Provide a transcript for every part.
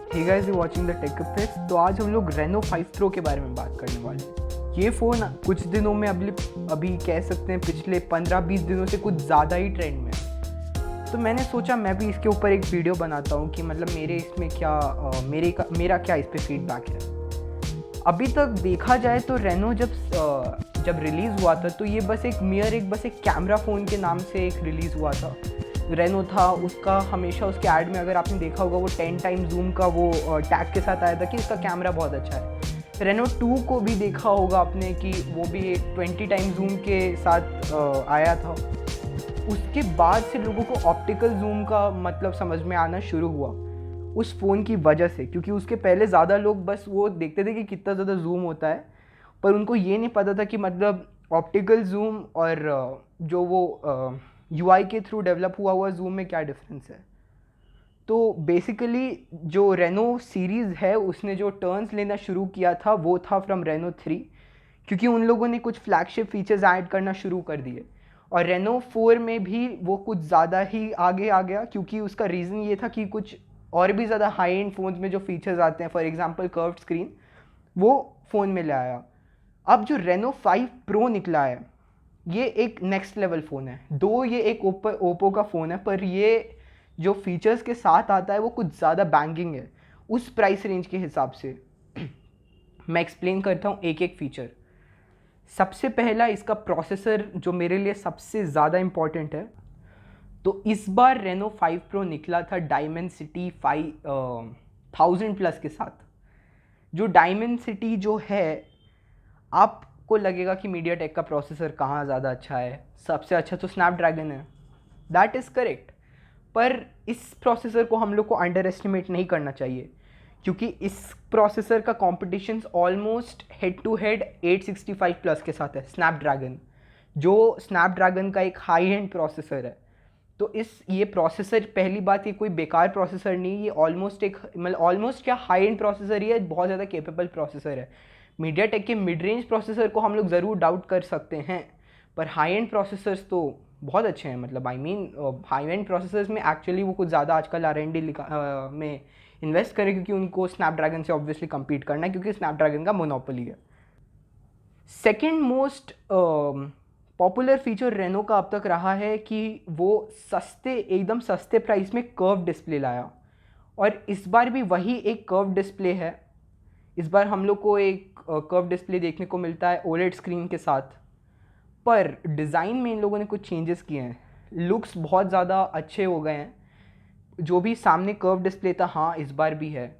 Hey guys, you watching the tech fix. तो आज हम लोग रेनो 5 प्रो के बारे में बात करने वाले हैं। ये फ़ोन कुछ दिनों में अभी कह सकते हैं पिछले 15-20 दिनों से कुछ ज़्यादा ही ट्रेंड में है। तो मैंने सोचा मैं भी इसके ऊपर एक वीडियो बनाता हूँ कि मतलब मेरे इसमें क्या मेरा क्या इस पर फीडबैक है। अभी तक देखा जाए तो रेनो जब रिलीज़ हुआ था तो ये बस एक कैमरा फ़ोन के नाम से एक रिलीज़ हुआ था। रेनो था उसका, हमेशा उसके ऐड में अगर आपने देखा होगा वो 10 टाइम जूम का वो टैग के साथ आया था कि इसका कैमरा बहुत अच्छा है। रेनो 2 को भी देखा होगा आपने कि वो भी एक 20 टाइम जूम के साथ आया था। उसके बाद से लोगों को ऑप्टिकल जूम का मतलब समझ में आना शुरू हुआ उस फ़ोन की वजह से, क्योंकि उसके पहले ज़्यादा लोग बस वो देखते थे कि कितना ज़्यादा जूम होता है, पर उनको ये नहीं पता था कि मतलब ऑप्टिकल जूम और जो वो यूआई के थ्रू डेवलप हुआ जूम में क्या डिफरेंस है। तो बेसिकली जो रेनो सीरीज़ है उसने जो टर्न्स लेना शुरू किया था वो था फ्रॉम रेनो 3, क्योंकि उन लोगों ने कुछ फ्लैगशिप फीचर्स ऐड करना शुरू कर दिए। और रेनो 4 में भी वो कुछ ज़्यादा ही आगे आ गया, क्योंकि उसका रीज़न ये था कि कुछ और भी ज़्यादा हाई एंड फ़ोन्स में जो फीचर्स आते हैं, फॉर एग्जांपल कर्व्ड स्क्रीन, वो फ़ोन में ले आया। अब जो रेनो 5 प्रो निकला है ये एक नेक्स्ट लेवल फ़ोन है। दो ये एक ओप्पो का फ़ोन है, पर ये जो फीचर्स के साथ आता है वो कुछ ज़्यादा बैंगिंग है उस प्राइस रेंज के हिसाब से। मैं एक्सप्लेन करता हूँ एक एक फीचर। सबसे पहला इसका प्रोसेसर, जो मेरे लिए सबसे ज़्यादा इम्पॉर्टेंट है। तो इस बार रेनो 5 प्रो निकला था डायमेंसिटी 5000 प्लस के साथ। जो डायमेंसिटी जो है, आपको लगेगा कि मीडिया टेक का प्रोसेसर कहाँ ज़्यादा अच्छा है, सबसे अच्छा तो स्नैपड्रैगन है। दैट इज़ करेक्ट, पर इस प्रोसेसर को हम लोग को अंडर एस्टिमेट नहीं करना चाहिए, क्योंकि इस प्रोसेसर का competition almost head to head 865 plus के साथ है, स्नैपड्रैगन, जो स्नैपड्रैगन का एक हाई एंड प्रोसेसर है। तो ये प्रोसेसर, पहली बात, ये कोई बेकार प्रोसेसर नहीं, ये ऑलमोस्ट क्या हाई एंड प्रोसेसर ही है, बहुत ज़्यादा केपेबल प्रोसेसर है। मीडिया टेक के मिड रेंज प्रोसेसर को हम लोग ज़रूर डाउट कर सकते हैं, पर हाई एंड प्रोसेसर्स तो बहुत अच्छे हैं। मतलब हाई एंड प्रोसेसर्स में एक्चुअली वो कुछ ज़्यादा आजकल R&D में इन्वेस्ट करें, क्योंकि उनको स्नैपड्रैगन से ऑब्वियसली कम्पीट करना है, क्योंकि स्नैपड्रैगन का मोनोपोली है। Second most popular feature Reno का अब तक रहा है कि वो एकदम सस्ते प्राइस में कर्व डिस्प्ले लाया, और इस बार भी वही एक कर्व डिस्प्ले है। इस बार हम लोग को एक कर्व डिस्प्ले देखने को मिलता है ओलेड स्क्रीन के साथ, पर डिज़ाइन में इन लोगों ने कुछ चेंजेस किए हैं। लुक्स बहुत ज़्यादा अच्छे हो गए हैं। जो भी सामने कर्व डिस्प्ले था, हाँ इस बार भी है।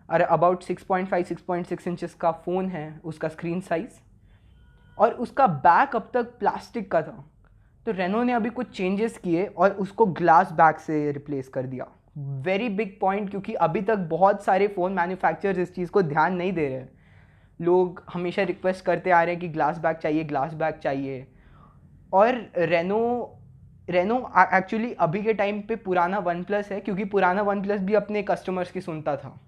और अबाउट 6.6 इंचेस का फ़ोन है उसका स्क्रीन साइज़, और उसका बैक अब तक प्लास्टिक का था। तो रेनो ने अभी कुछ चेंजेस किए और उसको ग्लास बैक से रिप्लेस कर दिया। वेरी बिग पॉइंट, क्योंकि अभी तक बहुत सारे फ़ोन मैन्युफैक्चरर्स इस चीज़ को ध्यान नहीं दे रहे हैं। लोग हमेशा रिक्वेस्ट करते आ रहे हैं कि ग्लास बैक चाहिए, ग्लास बैक चाहिए। और रेनो रेनो एक्चुअली अभी के टाइम पे पुराना वन प्लस है, क्योंकि पुराना वन प्लस भी अपने कस्टमर्स की सुनता था,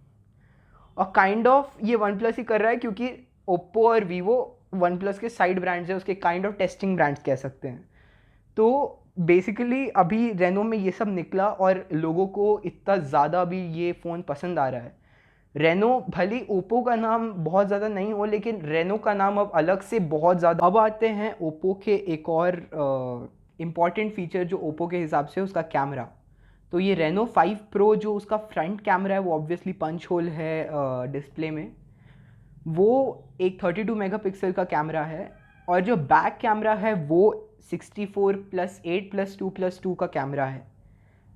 और काइंड ऑफ ये वन प्लस ही कर रहा है, क्योंकि ओप्पो और वीवो वन प्लस के साइड ब्रांड्स हैं, उसके काइंड ऑफ टेस्टिंग ब्रांड्स कह सकते हैं। तो बेसिकली अभी रेनो में ये सब निकला और लोगों को इतना ज़्यादा अभी ये फ़ोन पसंद आ रहा है। रेनो भले ओप्पो का नाम बहुत ज़्यादा नहीं हो, लेकिन रेनो का नाम अब अलग से बहुत ज़्यादा। अब आते हैं ओप्पो के एक और इम्पॉर्टेंट फीचर, जो ओप्पो के हिसाब से उसका कैमरा। तो ये रेनो 5 प्रो जो उसका फ्रंट कैमरा है वो ऑब्वियसली पंच होल है डिस्प्ले में, वो एक 32 मेगापिक्सल का कैमरा है। और जो बैक कैमरा है वो 64+8+2+2 का कैमरा है,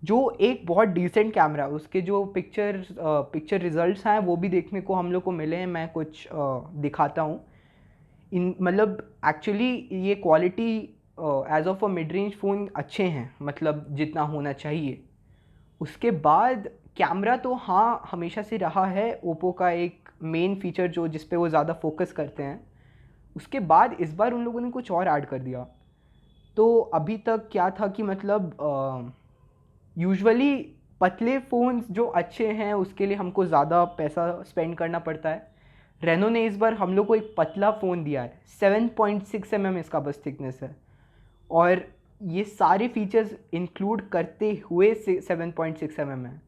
जो एक बहुत डिसेंट कैमरा है। उसके जो पिक्चर रिजल्ट्स हैं वो भी देखने को हम लोग को मिले हैं, मैं कुछ दिखाता हूँ। मतलब एक्चुअली ये quality edge of a mid range phone अच्छे हैं, मतलब जितना होना चाहिए। उसके बाद कैमरा तो हाँ हमेशा से रहा है ओप्पो का एक मेन फीचर, जो जिस पे वो ज़्यादा फोकस करते हैं। उसके बाद इस बार उन लोगों ने कुछ और ऐड कर दिया। तो अभी तक क्या था कि मतलब यूजुअली पतले फ़ोन्स जो अच्छे हैं उसके लिए हमको ज़्यादा पैसा स्पेंड करना पड़ता है। रेनो ने इस बार हम लोग को एक पतला फ़ोन दिया है, 7.6 mm इसका बस थिकनेस है, और ये सारे फीचर्स इंक्लूड करते हुए 7.6 mm है।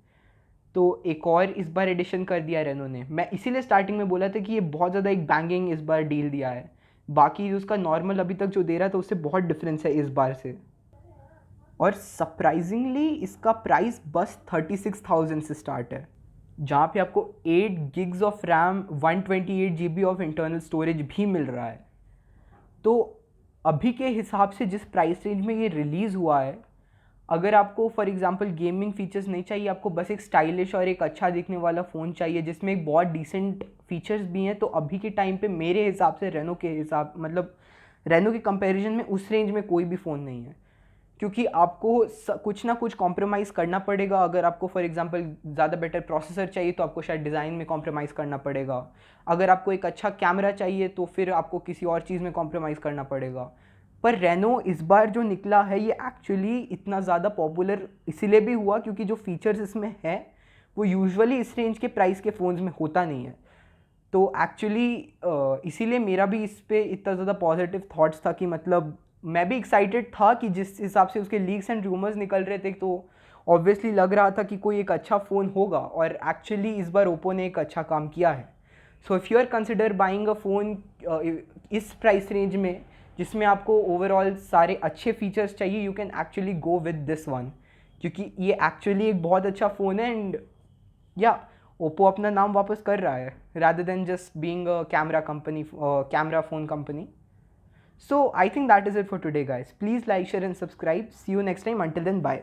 तो एक और इस बार एडिशन कर दिया रेनो ने। मैं इसीलिए स्टार्टिंग में बोला था कि ये बहुत ज़्यादा एक बैंगिंग इस बार डील दिया है, बाकी उसका नॉर्मल अभी तक जो दे रहा था उससे बहुत डिफरेंस है इस बार से। और सरप्राइजिंगली इसका प्राइस बस 36,000 से स्टार्ट है, जहाँ पे आपको 8 gigs of RAM 128 GB of internal storage भी मिल रहा है। तो अभी के हिसाब से जिस प्राइस रेंज में ये रिलीज़ हुआ है, अगर आपको फॉर एग्जांपल गेमिंग फीचर्स नहीं चाहिए, आपको बस एक स्टाइलिश और एक अच्छा दिखने वाला फ़ोन चाहिए जिसमें एक बहुत डिसेंट फीचर्स भी हैं, तो अभी के टाइम पे मेरे हिसाब से रेनो के हिसाब मतलब रेनो के कंपैरिजन में उस रेंज में कोई भी फ़ोन नहीं है। क्योंकि आपको कुछ ना कुछ कॉम्प्रोमाइज़ करना पड़ेगा। अगर आपको फॉर एग्जांपल ज़्यादा बेटर प्रोसेसर चाहिए तो आपको शायद डिज़ाइन में कॉम्प्रोमाइज़ करना पड़ेगा। अगर आपको एक अच्छा कैमरा चाहिए तो फिर आपको किसी और चीज़ में कॉम्प्रोमाइज़ करना पड़ेगा। पर रेनो इस बार जो निकला है ये एक्चुअली इतना ज़्यादा पॉपुलर इसीलिए भी हुआ क्योंकि जो फीचर्स इसमें है वो यूजुअली इस रेंज के प्राइस के फ़ोन्स में होता नहीं है। तो एक्चुअली इसीलिए मेरा भी इस पर इतना ज़्यादा पॉजिटिव थॉट्स था कि मतलब मैं भी एक्साइटेड था कि जिस हिसाब से उसके लीक्स एंड रूमर्स निकल रहे थे तो ऑब्वियसली लग रहा था कि कोई एक अच्छा फ़ोन होगा, और एक्चुअली इस बार ओप्पो ने एक अच्छा काम किया है। So if you are consider buying a phone इस प्राइस रेंज में जिसमें आपको ओवरऑल सारे अच्छे फीचर्स चाहिए, you can actually go with this one, क्योंकि ये एक्चुअली एक बहुत अच्छा फ़ोन है। एंड या ओप्पो अपना नाम वापस कर रहा है rather than just being a camera company, camera phone company. So I think that is it for today, guys. Please like, share and subscribe. See you next time. Until then, bye.